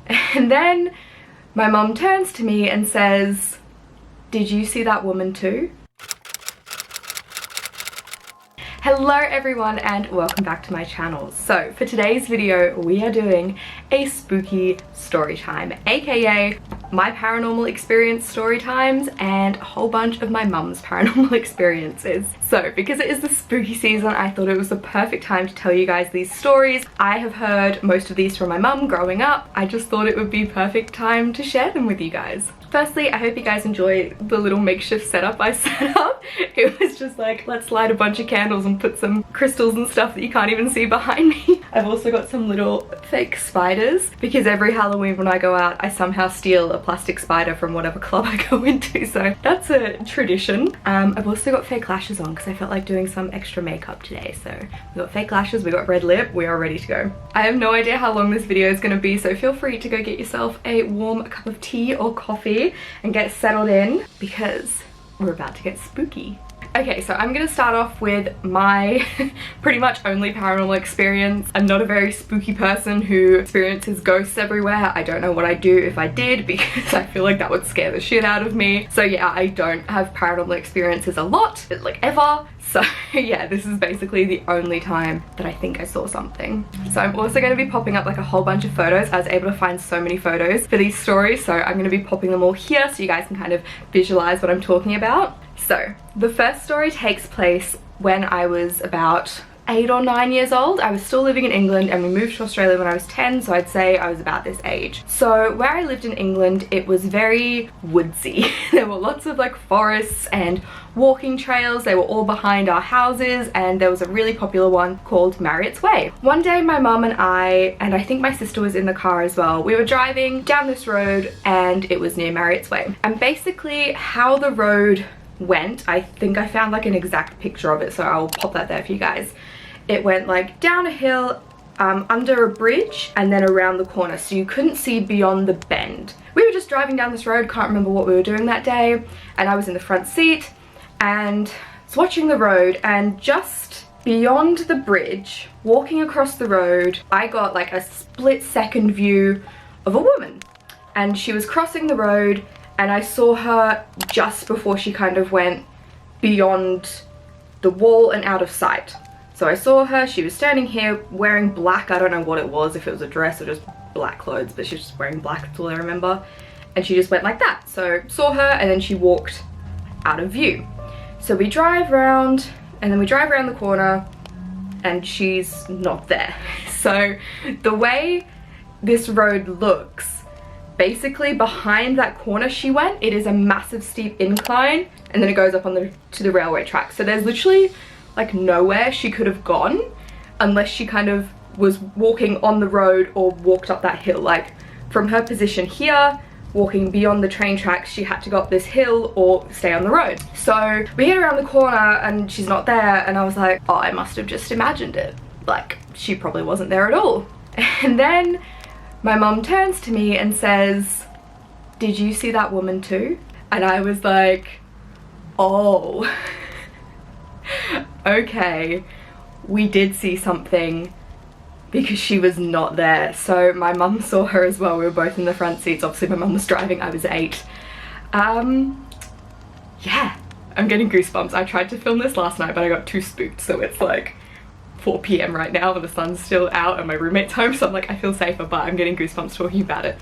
And then my mum turns to me and says, "Did you see that woman too?" Hello everyone and welcome back to my channel. So for today's video we are doing a spooky story time, aka my paranormal experience story times and a whole bunch of my mum's paranormal experiences. So because it is the spooky season, I thought it was the perfect time to tell you guys these stories. I have heard most of these from my mum growing up. I just thought it would be perfect time to share them with you guys. Firstly, I hope you guys enjoy the little makeshift setup I set up. It was just like, let's light a bunch of candles and put some crystals and stuff that you can't even see behind me. I've also got some little fake spiders because every Halloween when I go out, I somehow steal a plastic spider from whatever club I go into. So that's a tradition. I've also got fake lashes on because I felt like doing some extra makeup today. So we got fake lashes, we got red lip, we are ready to go. I have no idea how long this video is going to be, so feel free to go get yourself a warm cup of tea or coffee and get settled in because we're about to get spooky. Okay, so I'm gonna start off with my pretty much only paranormal experience. I'm not a very spooky person who experiences ghosts everywhere. I don't know what I'd do if I did because I feel like that would scare the shit out of me. So yeah, I don't have paranormal experiences a lot, like ever. So yeah, this is basically the only time that I think I saw something. So I'm also going to be popping up like a whole bunch of photos. I was able to find so many photos for these stories, so I'm going to be popping them all here so you guys can kind of visualize what I'm talking about. So the first story takes place when I was about 8 or 9 years old. I was still living in England and we moved to Australia when I was 10, so I'd say I was about this age. So where I lived in England, it was very woodsy. There were lots of like forests and walking trails. They were all behind our houses, and there was a really popular one called Marriott's Way. One day my mum and I think my sister was in the car as well, we were driving down this road and it was near Marriott's Way. And basically how the road went, I think I found like an exact picture of it, so I'll pop that there for you guys. It went like down a hill, under a bridge, and then around the corner, so you couldn't see beyond the bend. We were just driving down this road, can't remember what we were doing that day, and I was in the front seat and was watching the road, and just beyond the bridge, walking across the road, I got like a split-second view of a woman, and she was crossing the road and I saw her just before she kind of went beyond the wall and out of sight. So I saw her, she was standing here wearing black, I don't know what it was, if it was a dress or just black clothes, but she was just wearing black, that's all I remember. And she just went like that. So saw her and then she walked out of view. So we drive around and then we drive around the corner and she's not there. So the way this road looks, basically behind that corner she went, it is a massive steep incline and then it goes up on to the railway track. So there's literally like nowhere she could have gone unless she kind of was walking on the road or walked up that hill. Like from her position here, walking beyond the train tracks, she had to go up this hill or stay on the road. So we get around the corner and she's not there, and I was like, oh, I must have just imagined it. Like she probably wasn't there at all. And then my mum turns to me and says, "Did you see that woman too?" And I was like, oh, okay, we did see something because she was not there. So my mum saw her as well. We were both in the front seats. Obviously my mum was driving, I was 8. Yeah, I'm getting goosebumps. I tried to film this last night but I got too spooked, so it's like 4 p.m. right now and the sun's still out and my roommate's home, so I'm like, I feel safer, but I'm getting goosebumps talking about it.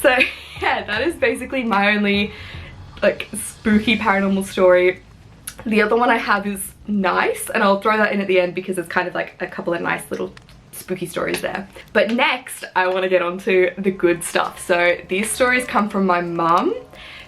So yeah, that is basically my only like spooky paranormal story. The other one I have is nice, and I'll throw that in at the end because it's kind of like a couple of nice little spooky stories there. But next I want to get on to the good stuff. So these stories come from my mum.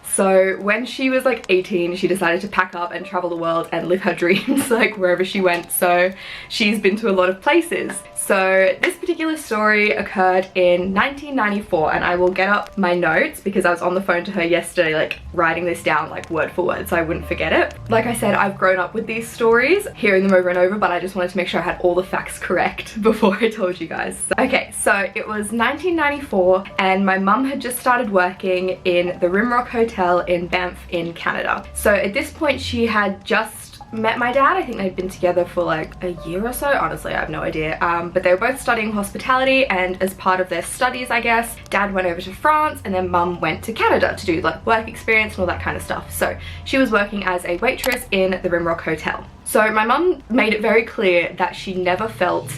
So when she was like 18, she decided to pack up and travel the world and live her dreams like wherever she went. So she's been to a lot of places. So this particular story occurred in 1994, and I will get up my notes because I was on the phone to her yesterday like writing this down like word for word so I wouldn't forget it. Like I said, I've grown up with these stories, hearing them over and over, but I just wanted to make sure I had all the facts correct before I told you guys. Okay, so it was 1994 and my mum had just started working in the Rimrock Hotel in Banff in Canada. So at this point she had just met my dad. I think they'd been together for like a year or so. Honestly, I have no idea. But they were both studying hospitality, and as part of their studies, I guess, dad went over to France and then mum went to Canada to do like work experience and all that kind of stuff. So she was working as a waitress in the Rimrock Hotel. So my mum made it very clear that she never felt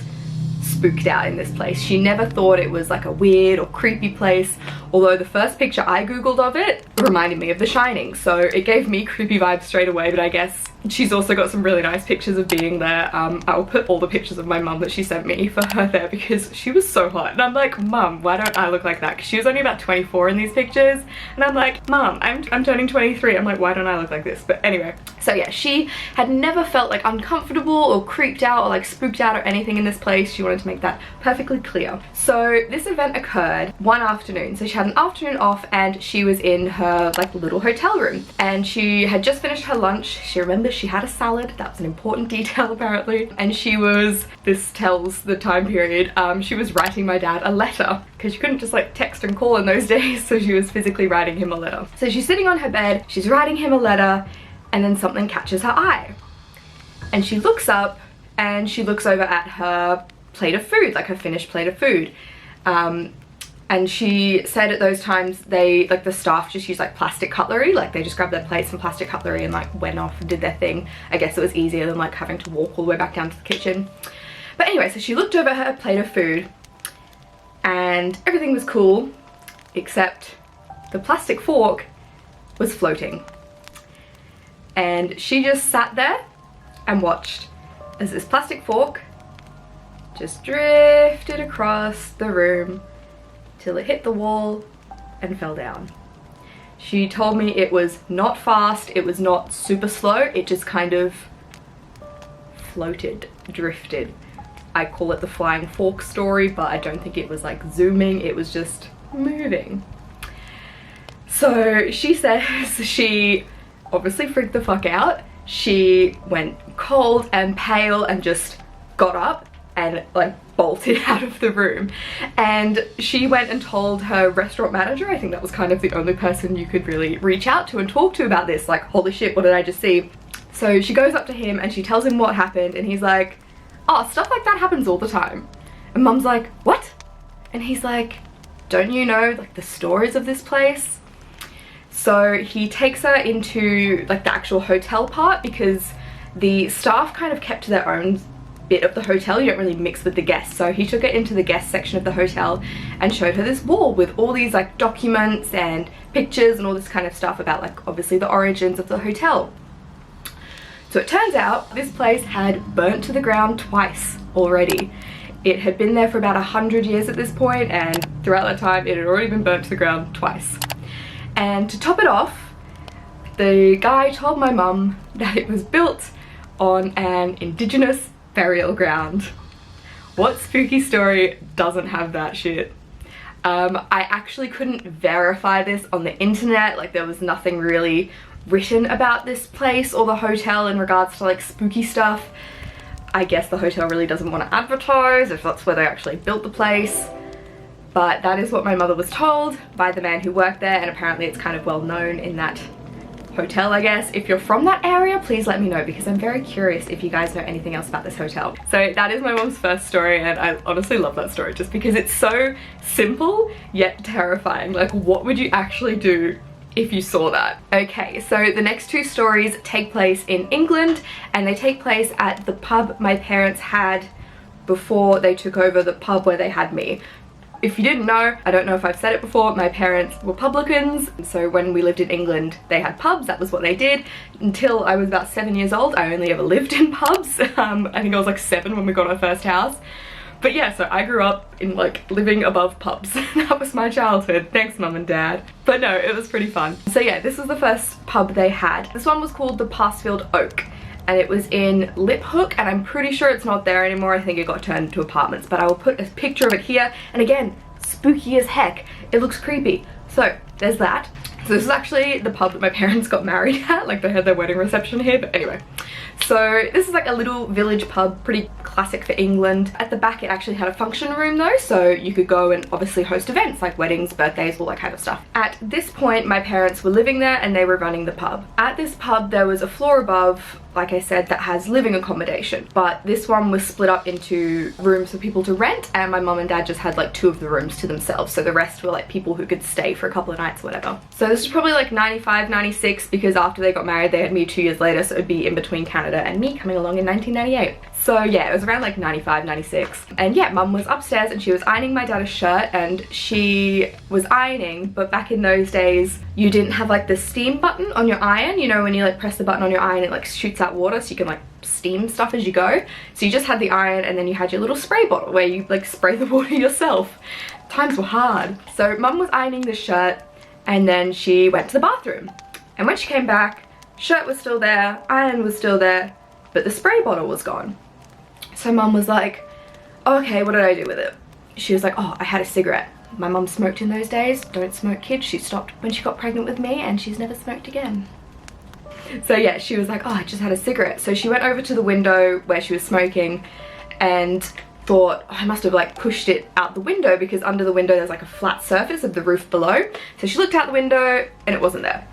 spooked out in this place. She never thought it was like a weird or creepy place, although the first picture I googled of it reminded me of The Shining, so it gave me creepy vibes straight away. But I guess she's also got some really nice pictures of being there. I'll put all the pictures of my mum that she sent me for her there, because she was so hot and I'm like, Mum, why don't I look like that? Because she was only about 24 in these pictures and I'm like, Mum, I'm turning 23. I'm like, why don't I look like this? But anyway, so yeah, she had never felt like uncomfortable or creeped out or like spooked out or anything in this place. She wanted to make that perfectly clear. So this event occurred one afternoon. So she had an afternoon off and she was in her like little hotel room, and she had just finished her lunch. She remembers she had a salad. That was an important detail apparently. And she was, this tells the time period, she was writing my dad a letter, because you couldn't just like text and call in those days, so she was physically writing him a letter. So she's sitting on her bed, she's writing him a letter, and then something catches her eye. And she looks up and she looks over at her plate of food, like her finished plate of food. And she said at those times they, like the staff just used like plastic cutlery, like they just grabbed their plates and plastic cutlery and like went off and did their thing. I guess it was easier than like having to walk all the way back down to the kitchen. But anyway, so she looked over her plate of food and everything was cool, except the plastic fork was floating. And she just sat there and watched as this plastic fork just drifted across the room till it hit the wall and fell down. She told me it was not fast, it was not super slow, it just kind of floated, drifted. I call it the flying fork story, but I don't think it was like zooming, it was just moving. So she says she obviously freaked the fuck out. She went cold and pale and just got up and like bolted out of the room. And she went and told her restaurant manager. I think that was kind of the only person you could really reach out to and talk to about this, like, holy shit, what did I just see? So she goes up to him and she tells him what happened, and he's like, oh, stuff like that happens all the time. And Mum's like, what? And he's like, don't you know like the stories of this place? So he takes her into like the actual hotel part, because the staff kind of kept to their own bit of the hotel. You don't really mix with the guests. So he took her into the guest section of the hotel and showed her this wall with all these like documents and pictures and all this kind of stuff about like obviously the origins of the hotel. So it turns out this place had burnt to the ground twice already. It had been there for about 100 years at this point, and throughout that time it had already been burnt to the ground twice. And to top it off, the guy told my mum that it was built on an indigenous burial ground. What spooky story doesn't have that shit? I actually couldn't verify this on the internet. Like, there was nothing really written about this place or the hotel in regards to like spooky stuff. I guess the hotel really doesn't want to advertise if that's where they actually built the place. But that is what my mother was told by the man who worked there, and apparently it's kind of well known in that hotel, I guess. If you're from that area, please let me know, because I'm very curious if you guys know anything else about this hotel. So that is my mom's first story, and I honestly love that story just because it's so simple yet terrifying. Like, what would you actually do if you saw that? Okay, so the next two stories take place in England, and they take place at the pub my parents had before they took over the pub where they had me. If you didn't know, I don't know if I've said it before, my parents were publicans, so when we lived in England they had pubs. That was what they did until I was about 7 years old. I only ever lived in pubs. I think I was like 7 when we got our first house. But yeah, so I grew up in like living above pubs. That was my childhood. Thanks, Mum and Dad. But no, it was pretty fun. So yeah, this was the first pub they had. This one was called the Parsfield Oak, and it was in Liphook, and I'm pretty sure it's not there anymore. I think it got turned into apartments, but I will put a picture of it here. And again, spooky as heck. It looks creepy. So there's that. So this is actually the pub that my parents got married at. Like, they had their wedding reception here. But anyway, so this is like a little village pub, pretty classic for England. At the back it actually had a function room though, so you could go and obviously host events like weddings, birthdays, all that kind of stuff. At this point my parents were living there and they were running the pub. At this pub there was a floor above like I said, that has living accommodation, but this one was split up into rooms for people to rent, and my mum and dad just had like 2 of the rooms to themselves, so the rest were like people who could stay for a couple of nights or whatever. So this was probably like 95, 96, because after they got married they had me 2 years later, so it would be in between Canada and me coming along in 1998. So yeah, it was around like 95, 96. And yeah, mum was upstairs and she was ironing my dad a shirt, and she was ironing, but back in those days you didn't have like the steam button on your iron, you know, when you like press the button on your iron it like shoots out water so you can like steam stuff as you go. So you just had the iron and then you had your little spray bottle where you like spray the water yourself. Times were hard. So mum was ironing the shirt and then she went to the bathroom, and when she came back, shirt was still there, iron was still there, but the spray bottle was gone. So mum was like, okay, what did I do with it? She was like, oh, I had a cigarette. My mum smoked in those days. Don't smoke, kids. She stopped when she got pregnant with me and she's never smoked again. So yeah, she was like, oh, I just had a cigarette. So she went over to the window where she was smoking and thought, oh, I must have like pushed it out the window, because under the window there's like a flat surface of the roof below. So she looked out the window and it wasn't there.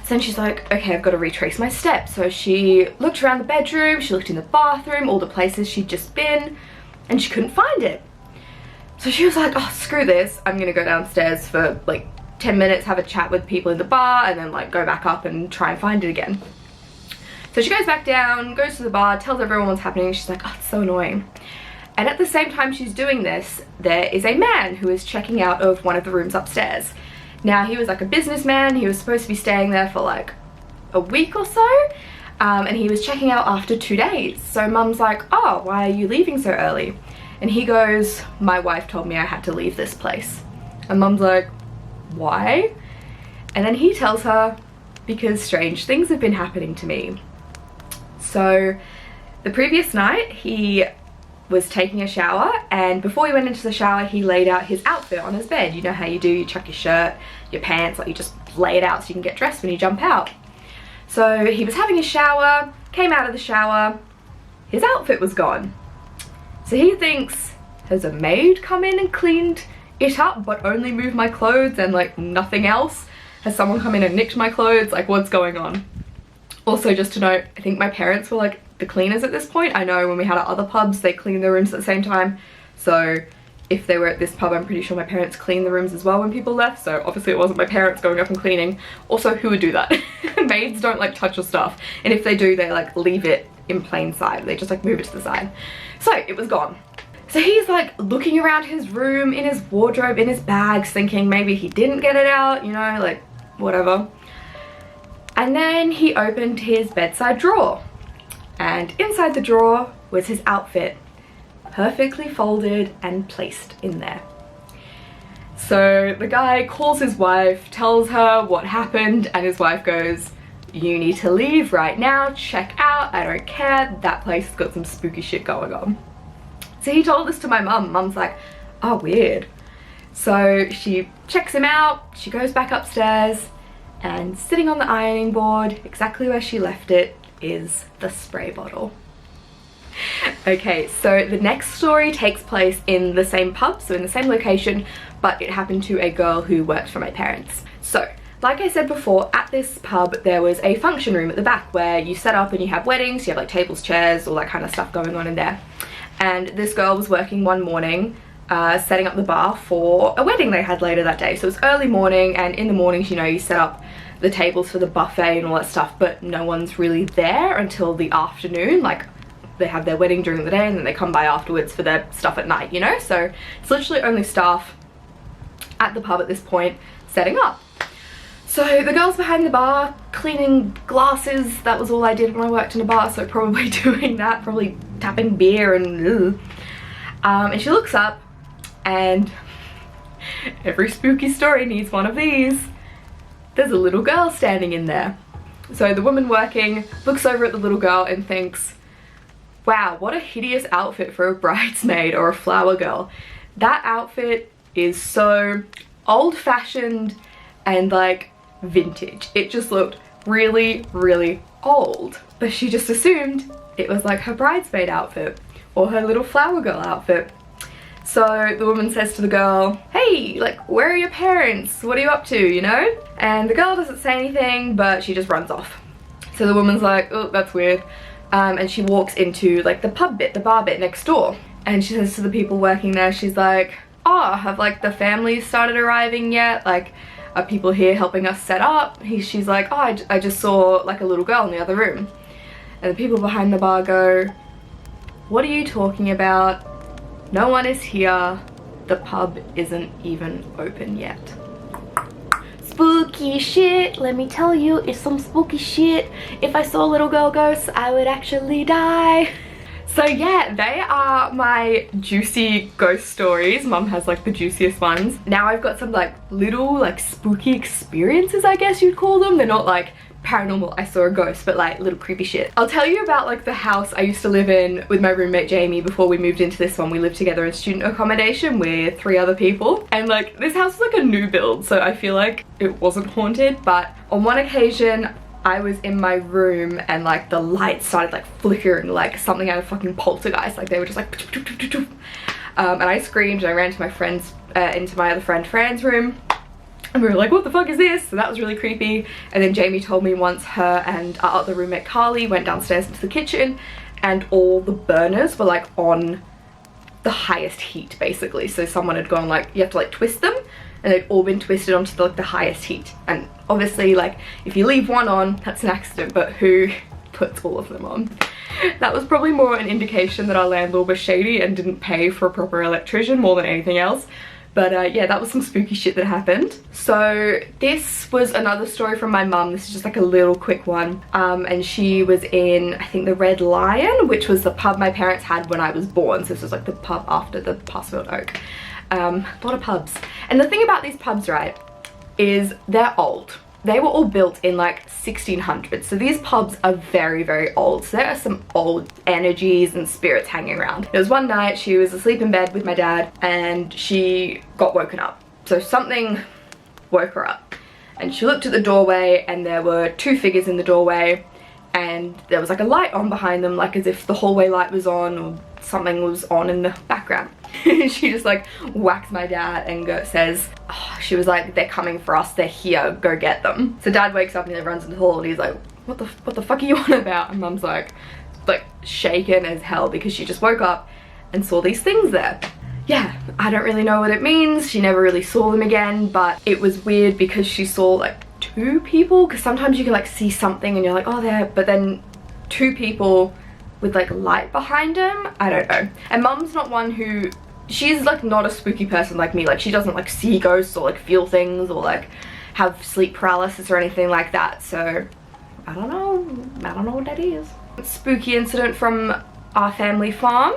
So then she's like, okay, I've got to retrace my steps. So she looked around the bedroom, she looked in the bathroom, all the places she'd just been, and she couldn't find it. So she was like, oh, screw this. I'm gonna go downstairs for like 10 minutes, have a chat with people in the bar, and then like go back up and try and find it again. So she goes back down, goes to the bar, tells everyone what's happening. She's like, oh, it's so annoying. And at the same time she's doing this, there is a man who is checking out of one of the rooms upstairs. Now, he was like a businessman. He was supposed to be staying there for like a week or so, and he was checking out after 2 days. So mum's like, oh, why are you leaving so early? And he goes, my wife told me I had to leave this place. And mum's like, why? And then he tells her, because strange things have been happening to me. So the previous night he was taking a shower, and before he went into the shower he laid out his outfit on his bed. You know how you do, you chuck your shirt, your pants, like you just lay it out so you can get dressed when you jump out. So he was having a shower, came out of the shower, his outfit was gone. So he thinks, has a maid come in and cleaned it up but only moved my clothes and like nothing else? Has someone come in and nicked my clothes? Like, what's going on? Also, just to note, I think my parents were like the cleaners at this point. I know when we had our other pubs they cleaned the rooms at the same time, so if they were at this pub I'm pretty sure my parents cleaned the rooms as well when people left. So obviously it wasn't my parents going up and cleaning. Also, who would do that? Maids don't like touch your stuff, and if they do they like leave it in plain sight. They just like move it to the side. So it was gone. So he's like looking around his room, in his wardrobe, in his bags, thinking maybe he didn't get it out, you know, like whatever. And then he opened his bedside drawer, and inside the drawer was his outfit, perfectly folded and placed in there. So the guy calls his wife, tells her what happened, and his wife goes, you need to leave right now, check out, I don't care, that place has got some spooky shit going on. So he told this to my mum. Mum's like, oh, weird. So she checks him out, she goes back upstairs, and sitting on the ironing board, exactly where she left it, is the spray bottle. Okay, so the next story takes place in the same pub, so in the same location, but it happened to a girl who worked for my parents. So, like I said before, at this pub there was a function room at the back where you set up and you have weddings, you have like tables, chairs, all that kind of stuff going on in there. And this girl was working one morning setting up the bar for a wedding they had later that day. So it was early morning, and in the mornings, you know, you set up the tables for the buffet and all that stuff, but no one's really there until the afternoon. Like, they have their wedding during the day and then they come by afterwards for their stuff at night, you know? So it's literally only staff at the pub at this point setting up. So the girl's behind the bar cleaning glasses. That was all I did when I worked in a bar, so probably doing that, probably tapping beer and and she looks up, and every spooky story needs one of these. There's a little girl standing in there. So the woman working looks over at the little girl and thinks, wow, what a hideous outfit for a bridesmaid or a flower girl. That outfit is so old-fashioned and like vintage. It just looked really, really old. But she just assumed it was like her bridesmaid outfit or her little flower girl outfit. So the woman says to the girl, hey, like, where are your parents? What are you up to, you know? And the girl doesn't say anything, but she just runs off. So the woman's like, oh, that's weird. And she walks into like the pub bit, the bar bit next door. And she says to the people working there, she's like, oh, have like the families started arriving yet? Like, are people here helping us set up? She's like, oh, I just saw like a little girl in the other room. And the people behind the bar go, what are you talking about? No one is here. The pub isn't even open yet. Spooky shit, let me tell you, it's some spooky shit. If I saw a little girl ghost, I would actually die. So yeah, they are my juicy ghost stories. Mum has like the juiciest ones. Now I've got some like little like spooky experiences, I guess you'd call them. They're not like paranormal, I saw a ghost, but like little creepy shit. I'll tell you about like the house I used to live in with my roommate Jamie before we moved into this one. We lived together in student accommodation with 3 other people, and like this house was like a new build, so I feel like it wasn't haunted. But on one occasion I was in my room and like the lights started like flickering like something out of fucking Poltergeist. Like they were just like and I screamed and I ran to my friend's into my other friend Fran's room. And we were like, what the fuck is this? So that was really creepy. And then Jamie told me once her and our other roommate Carly went downstairs into the kitchen and all the burners were like on the highest heat basically. So someone had gone like, you have to like twist them, and they'd all been twisted onto like the highest heat. And obviously like if you leave one on, that's an accident, but who puts all of them on? That was probably more an indication that our landlord was shady and didn't pay for a proper electrician more than anything else. But yeah, that was some spooky shit that happened. So this was another story from my mum. This is just like a little quick one. And she was in, I think, the Red Lion, which was the pub my parents had when I was born. So this was like the pub after the Parsfield Oak. A lot of pubs. And the thing about these pubs, right, is they're old. They were all built in like 1600s, so these pubs are very, very old. So there are some old energies and spirits hanging around. There was one night she was asleep in bed with my dad and she got woken up. So something woke her up and she looked at the doorway and there were 2 figures in the doorway, and there was like a light on behind them, like as if the hallway light was on or something was on in the background. She just like whacks my dad and says, oh, she was like, they're coming for us, they're here, go get them. So dad wakes up and he runs into the hall and he's like, what the fuck are you on about? And mum's like shaken as hell because she just woke up and saw these things there. Yeah, I don't really know what it means. She never really saw them again, but it was weird because she saw like 2 people, because sometimes you can like see something and you're like, oh, there, but then 2 people with like light behind them. I don't know. And mum's not one who, she's like not a spooky person like me. Like she doesn't like see ghosts or like feel things or like have sleep paralysis or anything like that. So I don't know what that is. Spooky incident from our family farm.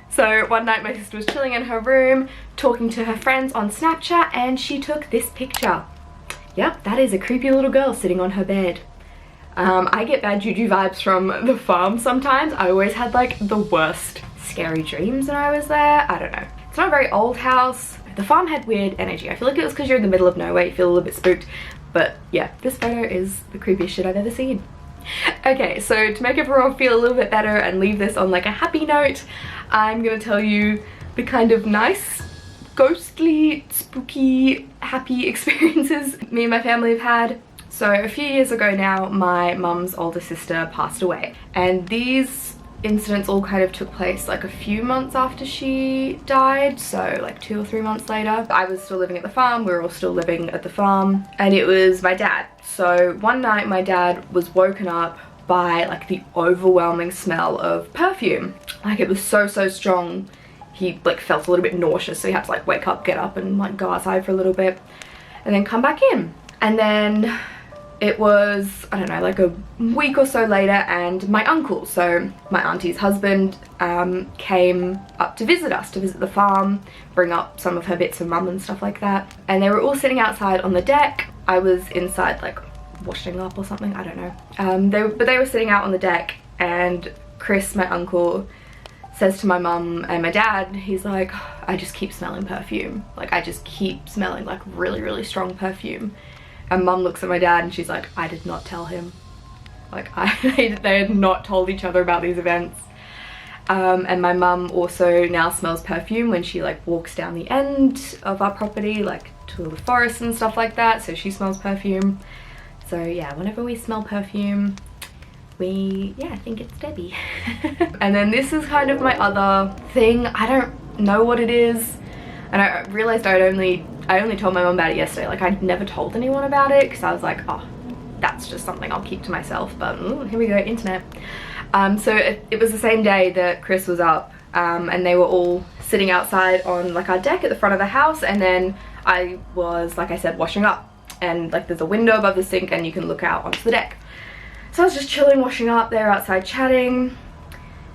So one night my sister was chilling in her room talking to her friends on Snapchat and she took this picture. Yep, that is a creepy little girl sitting on her bed. I get bad juju vibes from the farm sometimes. I always had like the worst scary dreams when I was there. I don't know. It's not a very old house. The farm had weird energy. I feel like it was because you're in the middle of nowhere, you feel a little bit spooked. But yeah, this photo is the creepiest shit I've ever seen. Okay, so to make everyone feel a little bit better and leave this on like a happy note, I'm gonna tell you the kind of nice, ghostly, spooky, happy experiences me and my family have had. So a few years ago now, my mum's older sister passed away, and these incidents all kind of took place like a few months after she died, so like 2 or 3 months later. I was still living at the farm, we were all still living at the farm, and it was my dad. So one night my dad was woken up by like the overwhelming smell of perfume. Like it was so strong, he like felt a little bit nauseous, so he had to like wake up, get up and like go outside for a little bit and then come back in. And then it was, I don't know, like a week or so later, and my uncle, so my auntie's husband, came up to visit us, to visit the farm, bring up some of her bits of mum and stuff like that. And they were all sitting outside on the deck. I was inside like washing up or something, I don't know. But they were sitting out on the deck, and Chris, my uncle, says to my mum and my dad, he's like, I just keep smelling perfume. Like I just keep smelling like really strong perfume. And mum looks at my dad and she's like, I did not tell him. Like they had not told each other about these events. And my mum also now smells perfume when she like walks down the end of our property, like to the forest and stuff like that. So she smells perfume. So yeah, whenever we smell perfume, I think it's Debbie. And then this is kind of my other thing. I don't know what it is, and I realized I only told my mom about it yesterday. Like, I'd never told anyone about it because I was like, oh, that's just something I'll keep to myself. But here we go, internet. So it was the same day that Chris was up, and they were all sitting outside on like our deck at the front of the house, and then I was, like I said, washing up, and like there's a window above the sink and you can look out onto the deck. So I was just chilling, washing up, they were outside chatting.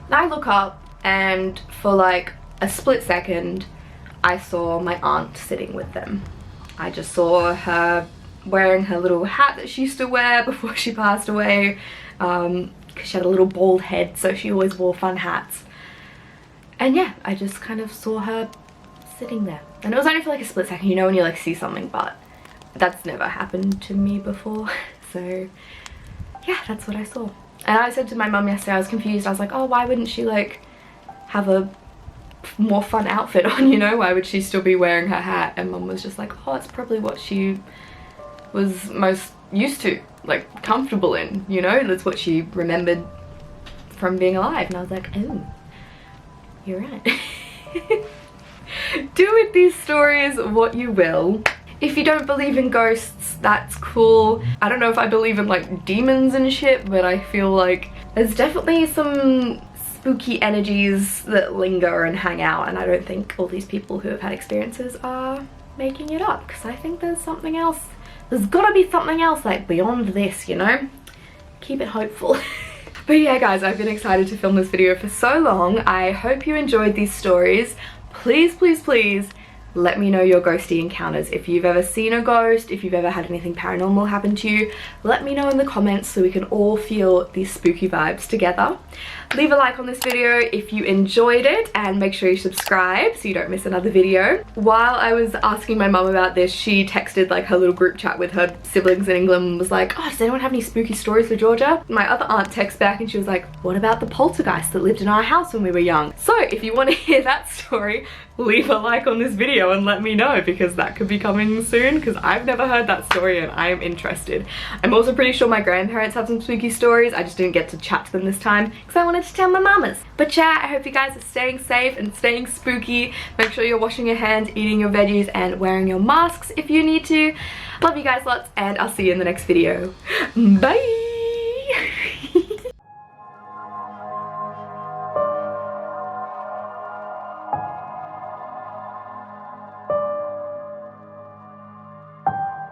And I look up, and for like a split second I saw my aunt sitting with them. I just saw her wearing her little hat that she used to wear before she passed away, because she had a little bald head, so she always wore fun hats. And yeah, I just kind of saw her sitting there, and it was only for like a split second, you know, when you like see something, but that's never happened to me before. So yeah, that's what I saw. And I said to my mum yesterday, I was confused. I was like, oh, why wouldn't she like have a more fun outfit on, you know? Why would she still be wearing her hat? And mum was just like, oh, it's probably what she was most used to, like comfortable in, you know? That's what she remembered from being alive. And I was like, oh, you're right. Do with these stories what you will. If you don't believe in ghosts, that's cool. I don't know if I believe in like demons and shit, but I feel like there's definitely some spooky energies that linger and hang out, and I don't think all these people who have had experiences are making it up, because I think there's something else. There's gotta be something else like beyond this, you know? Keep it hopeful. But yeah guys, I've been excited to film this video for so long. I hope you enjoyed these stories. Please, please, please let me know your ghosty encounters. If you've ever seen a ghost, if you've ever had anything paranormal happen to you, let me know in the comments so we can all feel these spooky vibes together. Leave a like on this video if you enjoyed it, and make sure you subscribe so you don't miss another video. While I was asking my mum about this, she texted like her little group chat with her siblings in England and was like, oh, does anyone have any spooky stories for Georgia? My other aunt texted back and she was like, what about the poltergeist that lived in our house when we were young? So if you want to hear that story, leave a like on this video and let me know, because that could be coming soon, because I've never heard that story and I am interested. I'm also pretty sure my grandparents have some spooky stories. I just didn't get to chat to them this time because I wanted to tell my mamas. But yeah, I hope you guys are staying safe and staying spooky. Make sure you're washing your hands, eating your veggies, and wearing your masks if you need to. Love you guys lots, and I'll see you in the next video. Bye!